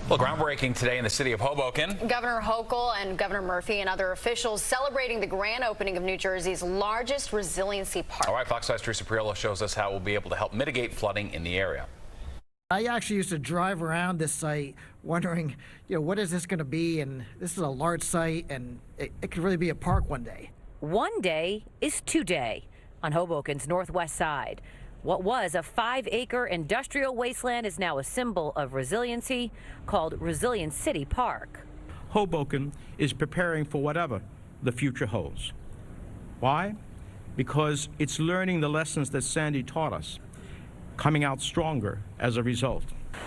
Well, groundbreaking today in the city of Hoboken. Governor Hochul and Governor Murphy and other officials celebrating the grand opening of New Jersey's largest resiliency park. All right, Fox 5's Teresa Priolo shows us how we'll be able to help mitigate flooding in the area. I actually used to drive around this site wondering, what is this going to be? And this is a large site, and it could really be a park one day. One day is today on Hoboken's northwest side. What was a 5-acre industrial wasteland is now a symbol of resiliency called Resilient City Park. Hoboken is preparing for whatever the future holds. Why? Because it's learning the lessons that Sandy taught us, coming out stronger as a result.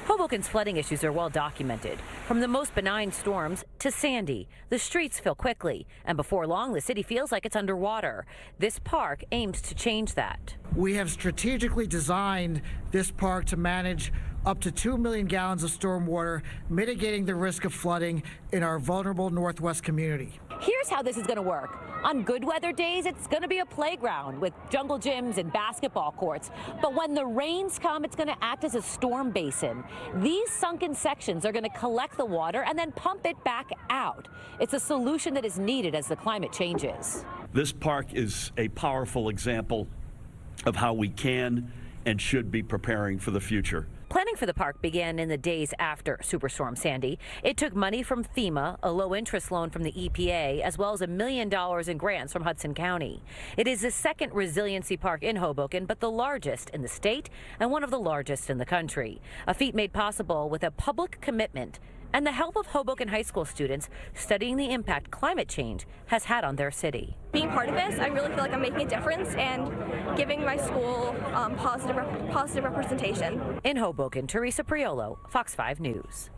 Hoboken's flooding issues are well documented. From the most benign storms to Sandy, the streets fill quickly, and before long the city feels like it's underwater. This park aims to change that. We have strategically designed this park to manage up to 2 million gallons of stormwater, mitigating the risk of flooding in our vulnerable Northwest community. Here's how this is going to work. On good weather days, it's going to be a playground with jungle gyms and basketball courts. But when the rains come, it's going to act as a storm basin. These sunken sections are going to collect the water and then pump it back out. It's a solution that is needed as the climate changes. This park is a powerful example of how we can and should be preparing for the future. Planning for the park began in the days after Superstorm Sandy. It took money from FEMA, a low-interest loan from the EPA, as well as $1 million in grants from Hudson County. It is the second resiliency park in Hoboken, but the largest in the state and one of the largest in the country. A feat made possible with a public commitment and the help of Hoboken high school students studying the impact climate change has had on their city. Being part of this, I really feel like I'm making a difference and giving my school positive representation. In Hoboken, Teresa Priolo, Fox 5 News.